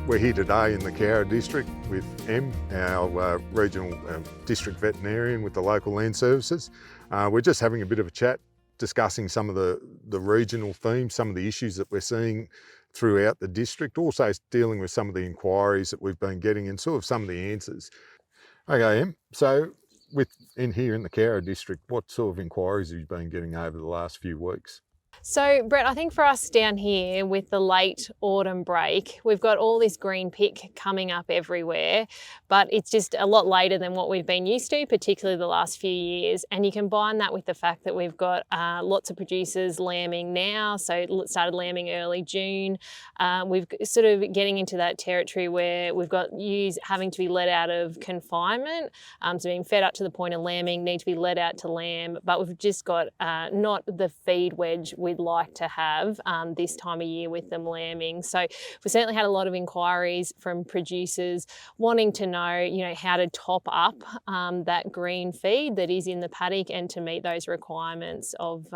We're here today in the Cowra district with Em, our regional district veterinarian with the local land services. We're just having a bit of a chat, discussing some of the regional themes, some of the issues that we're seeing throughout the district, also dealing with some of the inquiries that we've been getting and sort of some of the answers. Okay, Em, so in here in the Cowra district, what sort of inquiries have you been getting over the last few weeks? So Brett, I think for us down here with the late autumn break, we've got all this green pick coming up everywhere, but it's just a lot later than what we've been used to, particularly the last few years. And you combine that with the fact that we've got lots of producers lambing now, so it started lambing early June. We've sort of getting into that territory where we've got ewes having to be let out of confinement, so being fed up to the point of lambing, need to be let out to lamb, but we've just got not the feed wedge we'd like to have this time of year with them lambing. So we certainly had a lot of inquiries from producers wanting to know, how to top up that green feed that is in the paddock and to meet those requirements of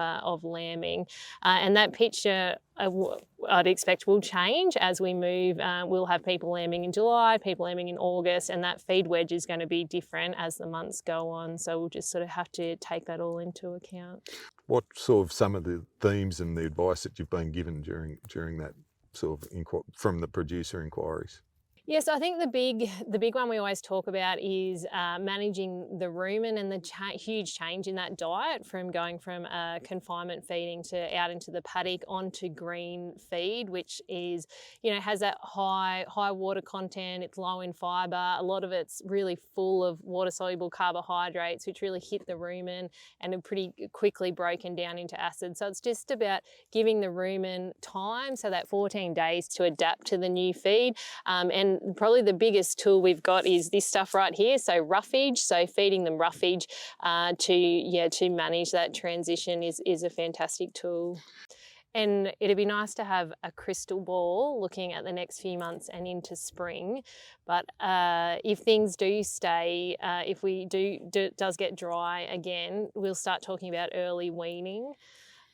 lambing. And that picture I'd expect will change as we move. We'll have people lambing in July, people lambing in August, and that feed wedge is going to be different as the months go on. So we'll just sort of have to take that all into account. What sort of some of the themes and the advice that you've been given during that sort of from the producer inquiries? Yes, I think the big one we always talk about is managing the rumen and the huge change in that diet from going from confinement feeding to out into the paddock onto green feed, which is, has that high water content. It's low in fibre. A lot of it's really full of water-soluble carbohydrates, which really hit the rumen and are pretty quickly broken down into acid. So it's just about giving the rumen time, so that 14 days to adapt to the new feed. And probably the biggest tool we've got is this stuff right here, so roughage. So feeding them roughage to manage that transition is a fantastic tool. And it'd be nice to have a crystal ball looking at the next few months and into spring. But if things do stay, if we does get dry again, we'll start talking about early weaning.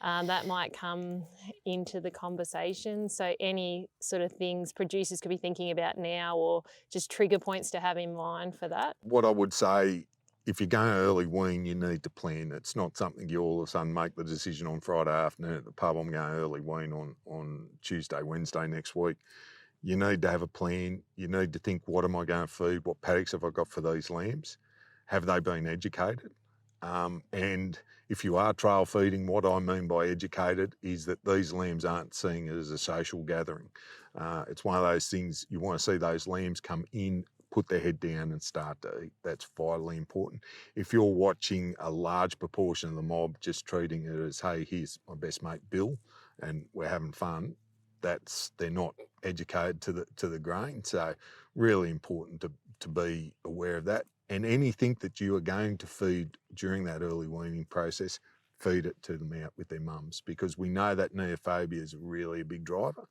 That might come into the conversation. So any sort of things producers could be thinking about now, or just trigger points to have in mind for that. What I would say, if you're going early wean, you need to plan. It's not something you all of a sudden make the decision on Friday afternoon at the pub, I'm going early wean on Tuesday, Wednesday next week. You need to have a plan. You need to think, what am I going to feed? What paddocks have I got for these lambs? Have they been educated? And if you are trail feeding, what I mean by educated is that these lambs aren't seeing it as a social gathering. It's one of those things, you want to see those lambs come in, put their head down and start to eat. That's vitally important. If you're watching a large proportion of the mob just treating it as, hey, here's my best mate Bill and we're having fun, they're not educated to the grain. So really important to be aware of that. And anything that you are going to feed during that early weaning process, feed it to them out with their mums, because we know that neophobia is really a big driver.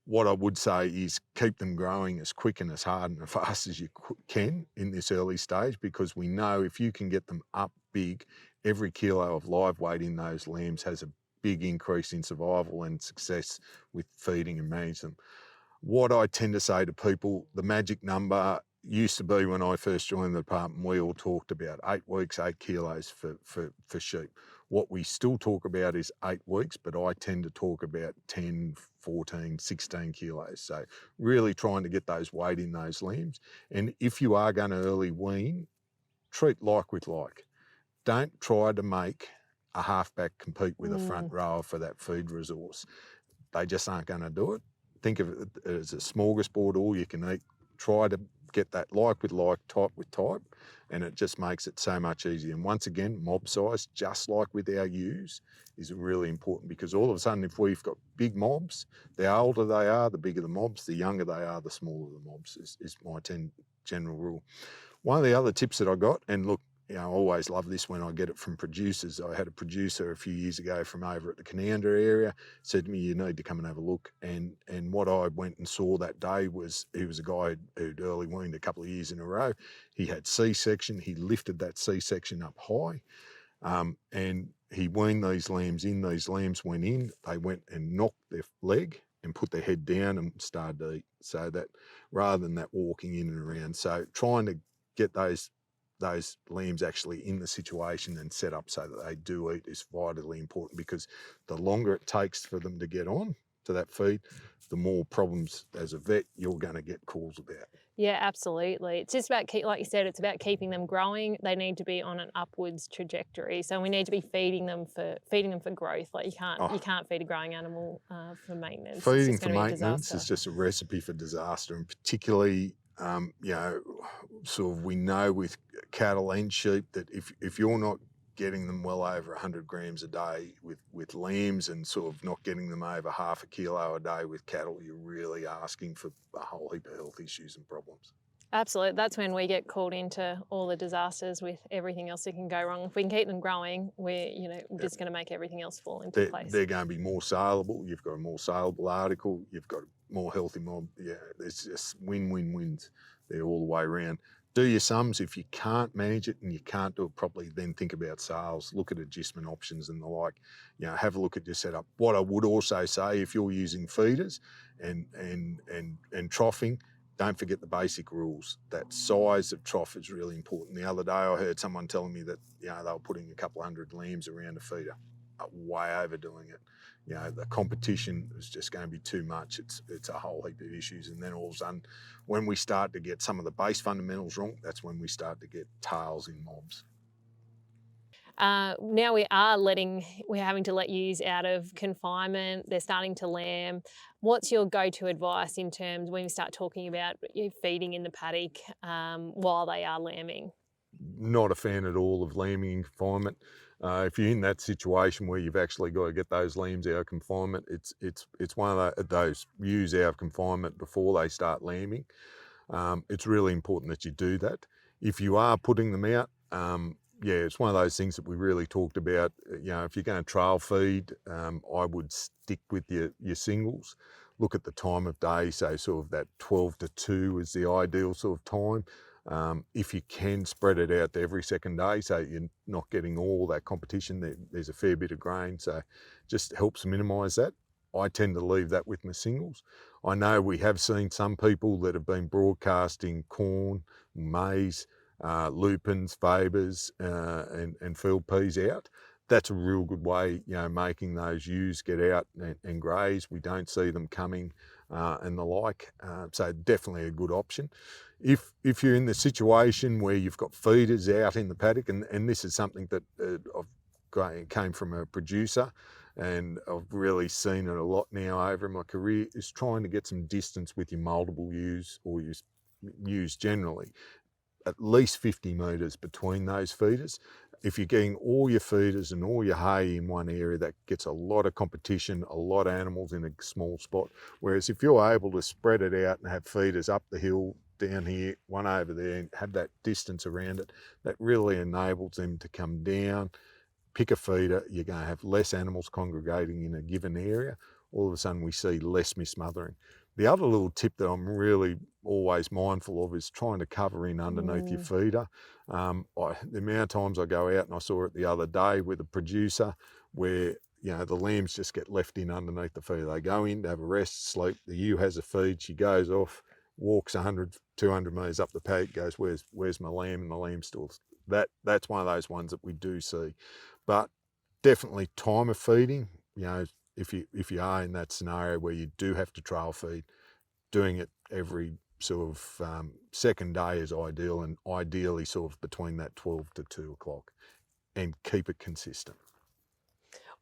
What I would say is keep them growing as quick and as hard and as fast as you can in this early stage, because we know if you can get them up big, every kilo of live weight in those lambs has a big increase in survival and success with feeding and managing them. What I tend to say to people, the magic number used to be, when I first joined the department, we all talked about 8 weeks, 8 kilos for sheep. What we still talk about is 8 weeks, but I tend to talk about 10, 14, 16 kilos. So really trying to get those weight in those lambs. And if you are going to early wean, treat like with like. Don't try to make a halfback compete with a front rower for that feed resource. They just aren't going to do it. Think of it as a smorgasbord, all you can eat. Try to get that like with like, type with type, and it just makes it so much easier. And once again, mob size, just like with our ewes, is really important, because all of a sudden, if we've got big mobs, the older they are, the bigger the mobs, the younger they are, the smaller the mobs, is my general rule. One of the other tips that I got, and look, I always love this when I get it from producers. I had a producer a few years ago from over at the Cananda area, said to me, you need to come and have a look. And what I went and saw that day was, he was a guy who'd early weaned a couple of years in a row. He had C-section, he lifted that C-section up high, and he weaned these lambs in. These lambs went in, they went and knocked their leg, and put their head down and start to eat. So that rather than that walking in and around, so trying to get those lambs actually in the situation and set up so that they do eat is vitally important, because the longer it takes for them to get on to that feed, the more problems as a vet you're going to get calls about. Yeah, absolutely. It's just about, like you said, it's about keeping them growing. They need to be on an upwards trajectory. So we need to be feeding them for growth. Like you can't feed a growing animal for maintenance. Feeding it's for just gonna be a maintenance disaster. is just a recipe for disaster, and particularly, sort of we know with cattle and sheep that if you're not getting them well over 100 grams a day with lambs, and sort of not getting them over half a kilo a day with cattle, you're really asking for a whole heap of health issues and problems. Absolutely. That's when we get called into all the disasters with everything else that can go wrong. If we can keep them growing, we're just going to make everything else fall into place. They're going to be more saleable. You've got a more saleable article. You've got a more healthy mob. Yeah, there's just win-win-wins there all the way around. Do your sums. If you can't manage it and you can't do it properly, then think about sales. Look at adjustment options and the like. Have a look at your setup. What I would also say, if you're using feeders and troughing, don't forget the basic rules. That size of trough is really important. The other day I heard someone telling me that they were putting a couple hundred lambs around a feeder. Way overdoing it. The competition is just going to be too much. It's a whole heap of issues, and then all of a sudden, when we start to get some of the base fundamentals wrong, that's when we start to get tails in mobs. Now we're having to let ewes out of confinement. They're starting to lamb. What's your go-to advice in terms when we start talking about feeding in the paddock while they are lambing? Not a fan at all of lambing in confinement. If you're in that situation where you've actually got to get those lambs out of confinement, it's one of those ewes out of confinement before they start lambing. It's really important that you do that. If you are putting them out, it's one of those things that we really talked about. If you're going to trail feed, I would stick with your singles. Look at the time of day, so sort of that 12 to 2 is the ideal sort of time. If you can spread it out to every second day, so you're not getting all that competition, there's a fair bit of grain, so just helps minimise that. I tend to leave that with my singles. I know we have seen some people that have been broadcasting corn, maize, lupins, fabers, and field peas out. That's a real good way, making those ewes get out and graze. We don't see them coming and the like, so definitely a good option. If you're in the situation where you've got feeders out in the paddock, and this is something that came from a producer, and I've really seen it a lot now over my career, is trying to get some distance with your multiple ewes, or ewes generally, at least 50 metres between those feeders. If you're getting all your feeders and all your hay in one area, that gets a lot of competition, a lot of animals in a small spot. Whereas if you're able to spread it out and have feeders up the hill, down here, one over there, and have that distance around it, that really enables them to come down, pick a feeder. You're going to have less animals congregating in a given area. All of a sudden we see less mismothering. The other little tip that I'm really always mindful of is trying to cover in underneath your feeder. The amount of times I go out, and I saw it the other day with a producer where the lambs just get left in underneath the feeder. They go in to have a rest, sleep. The ewe has a feed. She goes off, walks 100, 200 metres up the paddock, goes, where's my lamb? And the lamb still. That's one of those ones that we do see. But definitely time of feeding, if you are in that scenario where you do have to trail feed, doing it every sort of second day is ideal, and ideally sort of between that 12 to 2 o'clock, and keep it consistent.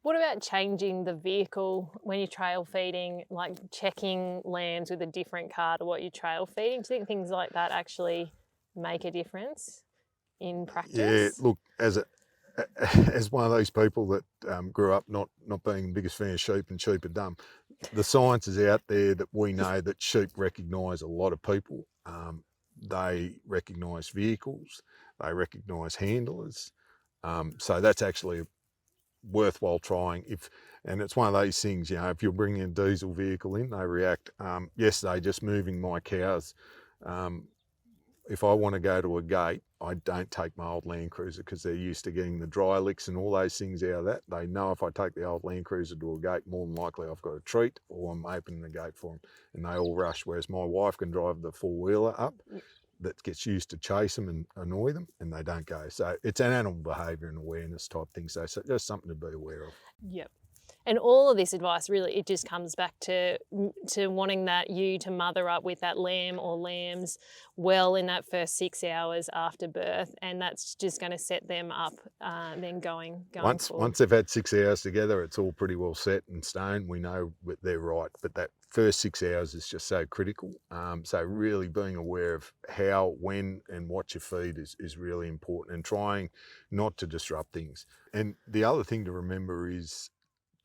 What about changing the vehicle when you're trail feeding, like checking lambs with a different car to what you're trail feeding? Do you think things like that actually make a difference in practice? Yeah, look, as one of those people that grew up not being the biggest fan of sheep, and sheep are dumb, the science is out there that we know that sheep recognise a lot of people. They recognise vehicles, they recognise handlers, so that's actually worthwhile trying. And it's one of those things, if you're bringing a diesel vehicle in, they react. Yesterday, just moving my cows if I want to go to a gate, I don't take my old Land Cruiser because they're used to getting the dry licks and all those things out of that. They know if I take the old Land Cruiser to a gate, more than likely I've got a treat or I'm opening the gate for them, and they all rush. Whereas my wife can drive the four-wheeler up that gets used to chase them and annoy them, and they don't go. So it's an animal behaviour and awareness type thing. So just something to be aware of. Yep. And all of this advice, really, it just comes back to wanting that ewe to mother up with that lamb or lambs well in that first 6 hours after birth, and that's just going to set them up then going Once forward. Once they've had 6 hours together, it's all pretty well set in stone. We know that they're right, but that first 6 hours is just so critical. So really being aware of how, when, and what you feed is really important, and trying not to disrupt things. And the other thing to remember is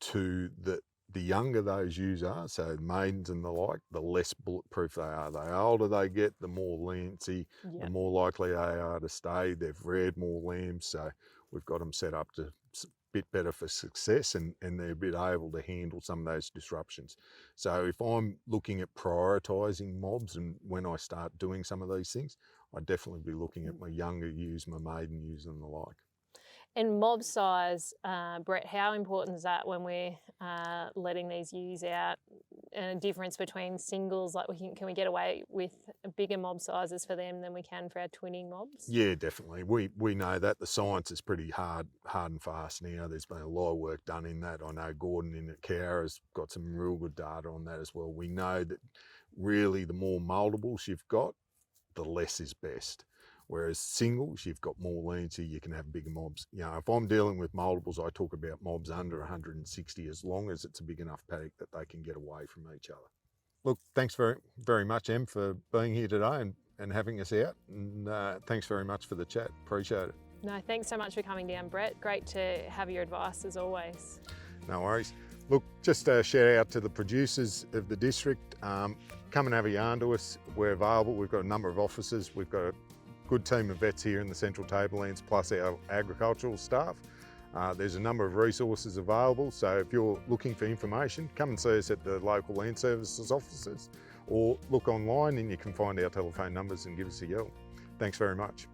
the younger those ewes are, so maidens and the like, the less bulletproof they are. The older they get, the more leniency, the more likely they are to stay. They've reared more lambs, so we've got them set up to a bit better for success, and they're a bit able to handle some of those disruptions. So if I'm looking at prioritising mobs, and when I start doing some of these things, I'd definitely be looking at my younger ewes, my maiden ewes and the like. And mob size, Brett, how important is that when we're letting these ewes out? And a difference between singles, like can we get away with bigger mob sizes for them than we can for our twinning mobs? Yeah, definitely. We know that the science is pretty hard and fast now. There's been a lot of work done in that. I know Gordon in Cow has got some real good data on that as well. We know that really the more multiples you've got, the less is best. Whereas singles, you've got more leniency, you can have bigger mobs. You know, if I'm dealing with multiples, I talk about mobs under 160, as long as it's a big enough paddock that they can get away from each other. Look, thanks very much, Em, for being here today and having us out. And thanks very much for the chat. Appreciate it. No, thanks so much for coming down, Brett. Great to have your advice as always. No worries. Look, just a shout out to the producers of the district. Come and have a yarn to us. We're available. We've got a number of offices. We've got a good team of vets here in the Central Tablelands, plus our agricultural staff. There's a number of resources available, so if you're looking for information, come and see us at the local land services offices, or look online and you can find our telephone numbers and give us a yell. Thanks very much.